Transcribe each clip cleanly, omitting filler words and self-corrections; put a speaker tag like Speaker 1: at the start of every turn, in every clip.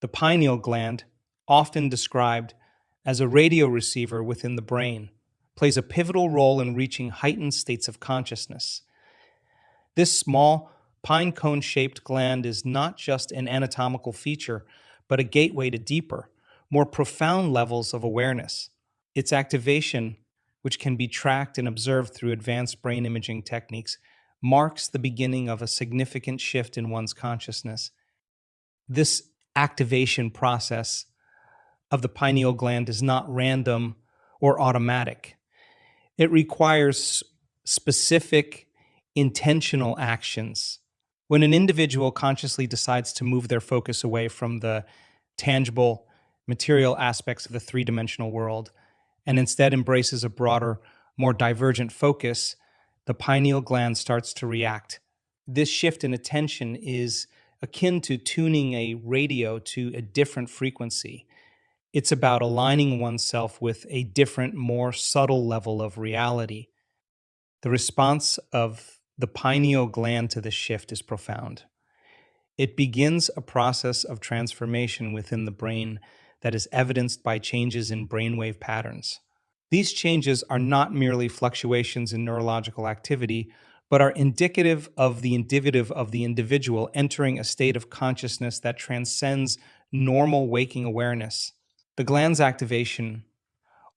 Speaker 1: The pineal gland, often described as a radio receiver within the brain, plays a pivotal role in reaching heightened states of consciousness. This small, pine cone shaped gland is not just an anatomical feature, but a gateway to deeper, more profound levels of awareness. Its activation, which can be tracked and observed through advanced brain imaging techniques, marks the beginning of a significant shift in one's consciousness. This activation process of the pineal gland is not random or automatic. It requires specific, intentional actions. When an individual consciously decides to move their focus away from the tangible, material aspects of the three-dimensional world and instead embraces a broader, more divergent focus, the pineal gland starts to react. This shift in attention is akin to tuning a radio to a different frequency. It's about aligning oneself with a different, more subtle level of reality. The response of the pineal gland to this shift is profound. It begins a process of transformation within the brain that is evidenced by changes in brainwave patterns. These changes are not merely fluctuations in neurological activity, but are indicative of the individual entering a state of consciousness that transcends normal waking awareness. The gland's activation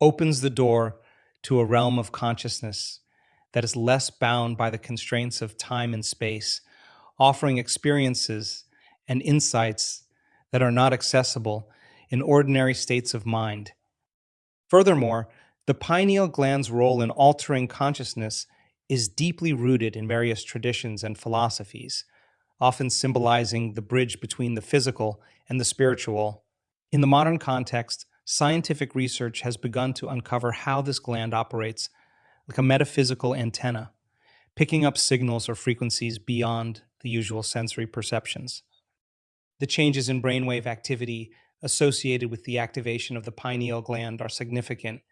Speaker 1: opens the door to a realm of consciousness that is less bound by the constraints of time and space, offering experiences and insights that are not accessible in ordinary states of mind. Furthermore, the pineal gland's role in altering consciousness is deeply rooted in various traditions and philosophies, often symbolizing the bridge between the physical and the spiritual. In the modern context, scientific research has begun to uncover how this gland operates like a metaphysical antenna, picking up signals or frequencies beyond the usual sensory perceptions. The changes in brainwave activity associated with the activation of the pineal gland are significant.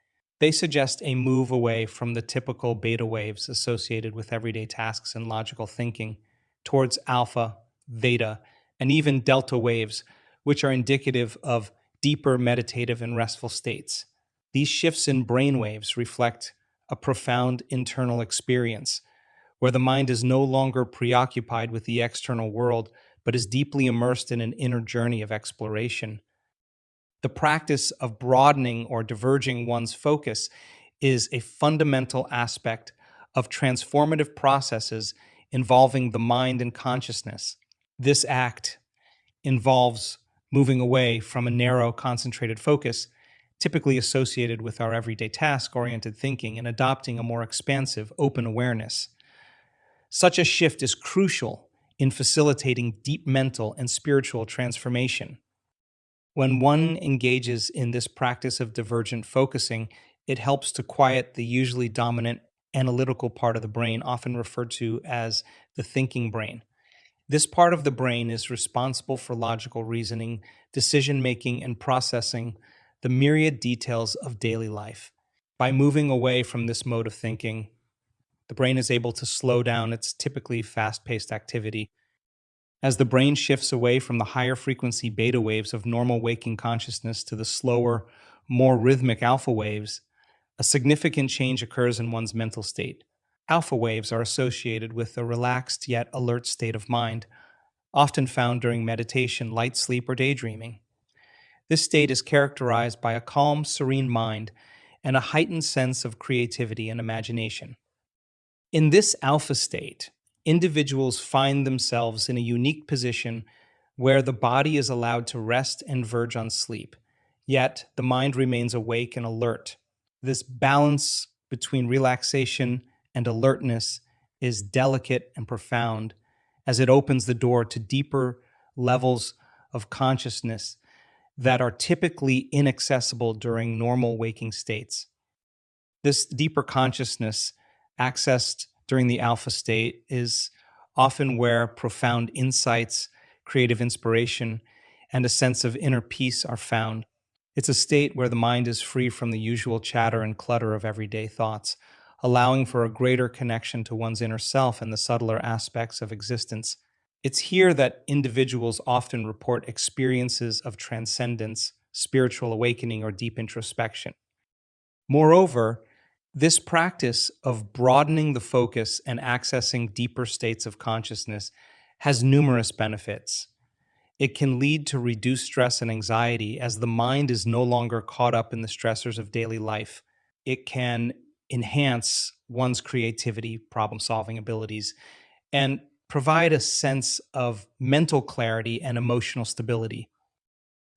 Speaker 1: They suggest a move away from the typical beta waves associated with everyday tasks and logical thinking towards alpha, theta, and even delta waves, which are indicative of deeper meditative and restful states. These shifts in brainwaves reflect a profound internal experience where the mind is no longer preoccupied with the external world, but is deeply immersed in an inner journey of exploration. The practice of broadening or diverging one's focus is a fundamental aspect of transformative processes involving the mind and consciousness. This act involves moving away from a narrow, concentrated focus, typically associated with our everyday task-oriented thinking, and adopting a more expansive, open awareness. Such a shift is crucial in facilitating deep mental and spiritual transformation. When one engages in this practice of divergent focusing, it helps to quiet the usually dominant analytical part of the brain, often referred to as the thinking brain. This part of the brain is responsible for logical reasoning, decision making, and processing the myriad details of daily life. By moving away from this mode of thinking, the brain is able to slow down its typically fast paced activity. As the brain shifts away from the higher frequency beta waves of normal waking consciousness to the slower, more rhythmic alpha waves, a significant change occurs in one's mental state. Alpha waves are associated with a relaxed yet alert state of mind, often found during meditation, light sleep, or daydreaming. This state is characterized by a calm, serene mind and a heightened sense of creativity and imagination. In this alpha state, individuals find themselves in a unique position where the body is allowed to rest and verge on sleep, yet the mind remains awake and alert. This balance between relaxation and alertness is delicate and profound as it opens the door to deeper levels of consciousness that are typically inaccessible during normal waking states. This deeper consciousness, accessed during the alpha state, is often where profound insights, creative inspiration, and a sense of inner peace are found. It's a state where the mind is free from the usual chatter and clutter of everyday thoughts, allowing for a greater connection to one's inner self and the subtler aspects of existence. It's here that individuals often report experiences of transcendence, spiritual awakening, or deep introspection. Moreover, this practice of broadening the focus and accessing deeper states of consciousness has numerous benefits. It can lead to reduced stress and anxiety as the mind is no longer caught up in the stressors of daily life. It can enhance one's creativity, problem solving abilities, and provide a sense of mental clarity and emotional stability,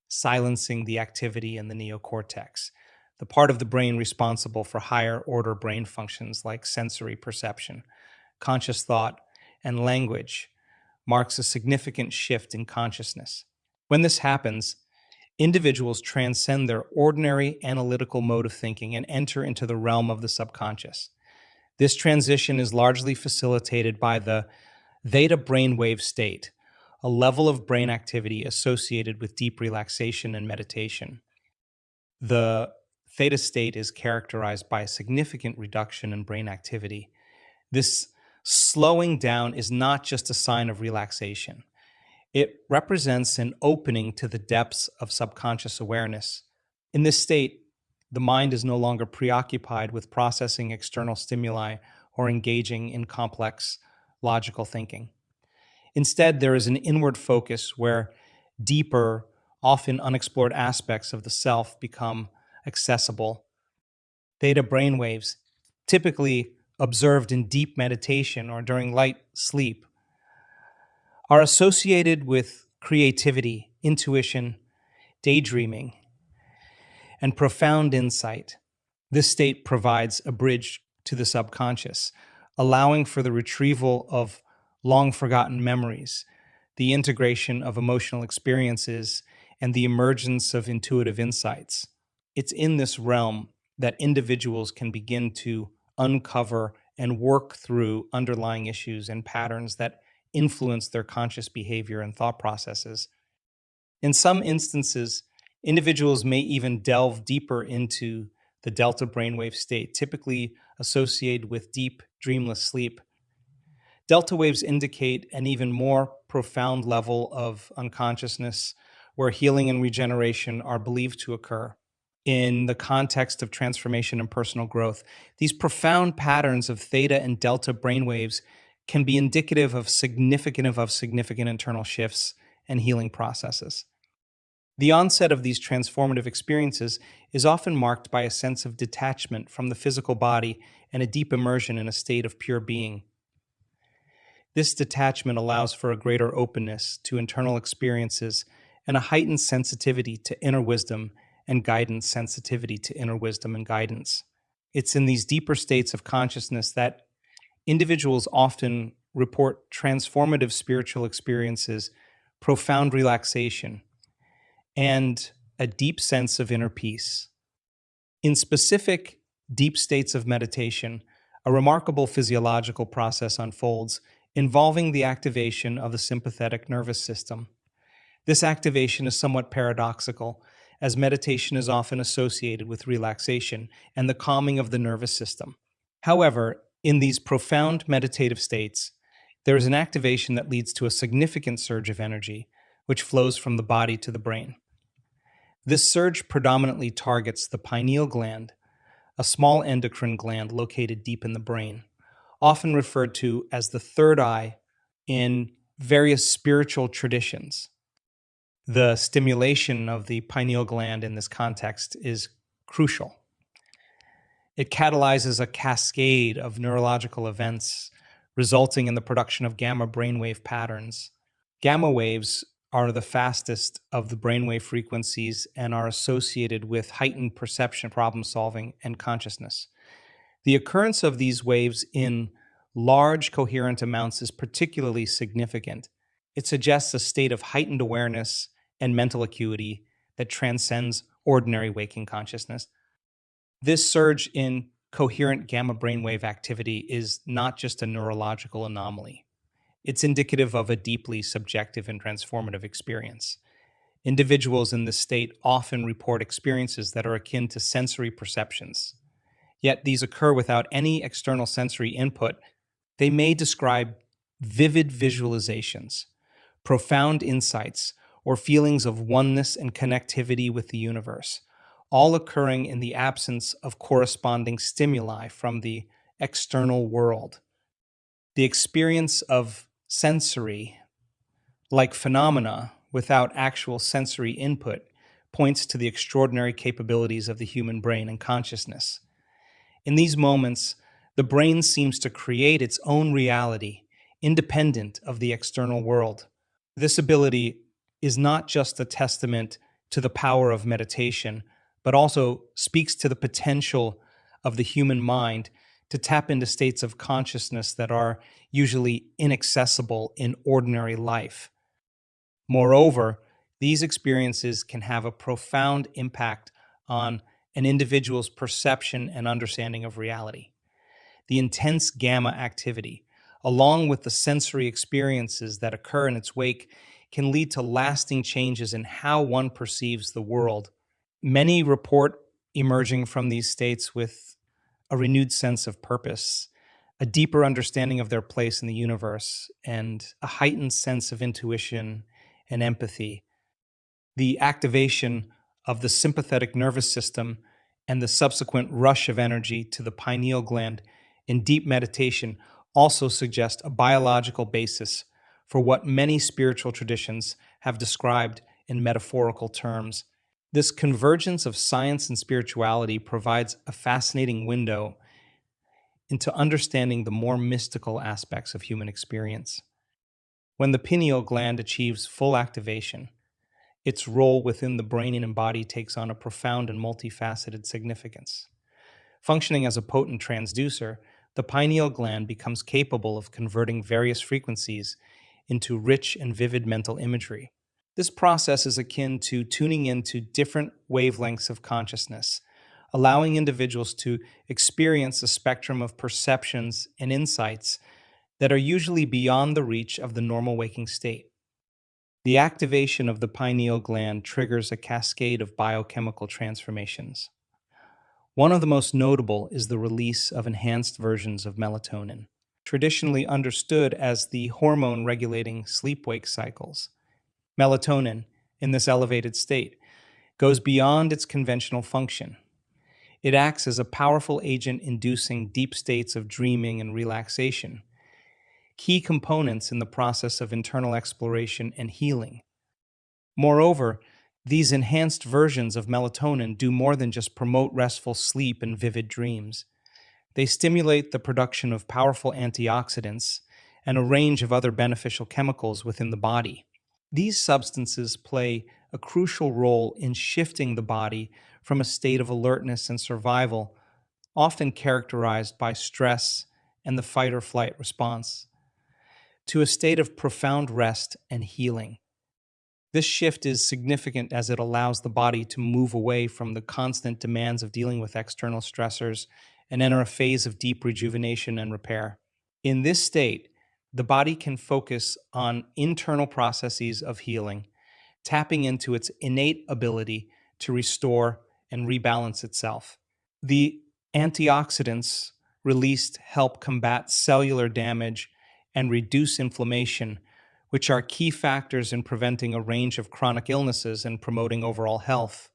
Speaker 1: silencing the activity in the neocortex, the part of the brain responsible for higher order brain functions like sensory perception, conscious thought, and language, marks a significant shift in consciousness. When this happens, individuals transcend their ordinary analytical mode of thinking and enter into the realm of the subconscious. This transition is largely facilitated by the theta brainwave state, a level of brain activity associated with deep relaxation and meditation. The theta state is characterized by a significant reduction in brain activity. This slowing down is not just a sign of relaxation. It represents an opening to the depths of subconscious awareness. In this state, the mind is no longer preoccupied with processing external stimuli or engaging in complex logical thinking. Instead, there is an inward focus where deeper, often unexplored aspects of the self become accessible. Theta brainwaves, typically observed in deep meditation or during light sleep, are associated with creativity, intuition, daydreaming, and profound insight. This state provides a bridge to the subconscious, allowing for the retrieval of long forgotten memories, the integration of emotional experiences, and the emergence of intuitive insights. It's in this realm that individuals can begin to uncover and work through underlying issues and patterns that influence their conscious behavior and thought processes. In some instances, individuals may even delve deeper into the delta brainwave state, typically associated with deep, dreamless sleep. Delta waves indicate an even more profound level of unconsciousness where healing and regeneration are believed to occur. In the context of transformation and personal growth, these profound patterns of theta and delta brainwaves can be indicative of significant internal shifts and healing processes. The onset of these transformative experiences is often marked by a sense of detachment from the physical body and a deep immersion in a state of pure being. This detachment allows for a greater openness to internal experiences and a heightened sensitivity to inner wisdom and guidance. It's in these deeper states of consciousness that individuals often report transformative spiritual experiences, profound relaxation, and a deep sense of inner peace. In specific deep states of meditation, a remarkable physiological process unfolds involving the activation of the sympathetic nervous system. This activation is somewhat paradoxical, as meditation is often associated with relaxation and the calming of the nervous system. However, in these profound meditative states, there is an activation that leads to a significant surge of energy, which flows from the body to the brain. This surge predominantly targets the pineal gland, a small endocrine gland located deep in the brain, often referred to as the third eye in various spiritual traditions. The stimulation of the pineal gland in this context is crucial. It catalyzes a cascade of neurological events, resulting in the production of gamma brainwave patterns. Gamma waves are the fastest of the brainwave frequencies and are associated with heightened perception, problem solving, and consciousness. The occurrence of these waves in large coherent amounts is particularly significant. It suggests a state of heightened awareness and mental acuity that transcends ordinary waking consciousness. This surge in coherent gamma brainwave activity is not just a neurological anomaly. It's indicative of a deeply subjective and transformative experience. Individuals in this state often report experiences that are akin to sensory perceptions. Yet these occur without any external sensory input. They may describe vivid visualizations, profound insights, or feelings of oneness and connectivity with the universe, all occurring in the absence of corresponding stimuli from the external world. The experience of sensory, like phenomena without actual sensory input, points to the extraordinary capabilities of the human brain and consciousness. In these moments, the brain seems to create its own reality, independent of the external world. This ability is not just a testament to the power of meditation, but also speaks to the potential of the human mind to tap into states of consciousness that are usually inaccessible in ordinary life. Moreover, these experiences can have a profound impact on an individual's perception and understanding of reality. The intense gamma activity, along with the sensory experiences that occur in its wake, can lead to lasting changes in how one perceives the world. Many report emerging from these states with a renewed sense of purpose, a deeper understanding of their place in the universe, and a heightened sense of intuition and empathy. The activation of the sympathetic nervous system and the subsequent rush of energy to the pineal gland in deep meditation also suggest a biological basis for what many spiritual traditions have described in metaphorical terms. This convergence of science and spirituality provides a fascinating window into understanding the more mystical aspects of human experience. When the pineal gland achieves full activation, its role within the brain and body takes on a profound and multifaceted significance. Functioning as a potent transducer, the pineal gland becomes capable of converting various frequencies into rich and vivid mental imagery. This process is akin to tuning into different wavelengths of consciousness, allowing individuals to experience a spectrum of perceptions and insights that are usually beyond the reach of the normal waking state. The activation of the pineal gland triggers a cascade of biochemical transformations. One of the most notable is the release of enhanced versions of melatonin, traditionally understood as the hormone regulating sleep-wake cycles. Melatonin, in this elevated state, goes beyond its conventional function. It acts as a powerful agent inducing deep states of dreaming and relaxation, key components in the process of internal exploration and healing. Moreover, these enhanced versions of melatonin do more than just promote restful sleep and vivid dreams. They stimulate the production of powerful antioxidants and a range of other beneficial chemicals within the body. These substances play a crucial role in shifting the body from a state of alertness and survival, often characterized by stress and the fight or flight response, to a state of profound rest and healing. This shift is significant as it allows the body to move away from the constant demands of dealing with external stressors and enter a phase of deep rejuvenation and repair. In this state, the body can focus on internal processes of healing, tapping into its innate ability to restore and rebalance itself. The antioxidants released help combat cellular damage and reduce inflammation, which are key factors in preventing a range of chronic illnesses and promoting overall health.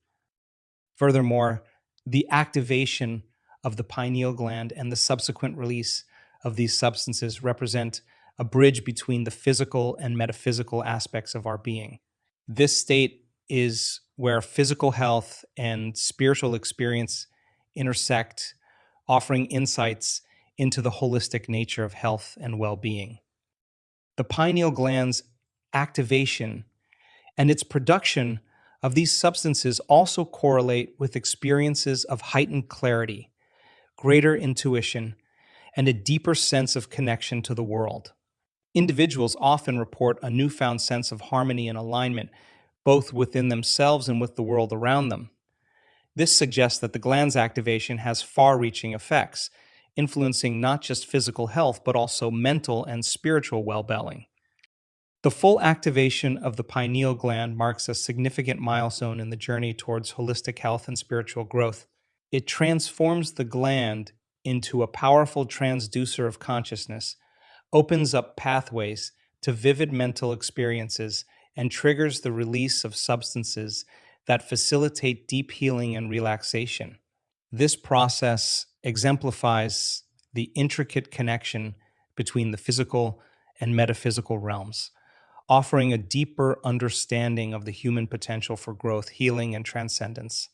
Speaker 1: Furthermore, the activation of the pineal gland and the subsequent release of these substances represent a bridge between the physical and metaphysical aspects of our being. This state is where physical health and spiritual experience intersect, offering insights into the holistic nature of health and well-being. The pineal gland's activation and its production of these substances also correlate with experiences of heightened clarity, greater intuition, and a deeper sense of connection to the world. Individuals often report a newfound sense of harmony and alignment, both within themselves and with the world around them. This suggests that the gland's activation has far-reaching effects, influencing not just physical health, but also mental and spiritual well-being. The full activation of the pineal gland marks a significant milestone in the journey towards holistic health and spiritual growth. It transforms the gland into a powerful transducer of consciousness, opens up pathways to vivid mental experiences and triggers the release of substances that facilitate deep healing and relaxation. This process exemplifies the intricate connection between the physical and metaphysical realms, offering a deeper understanding of the human potential for growth, healing, and transcendence.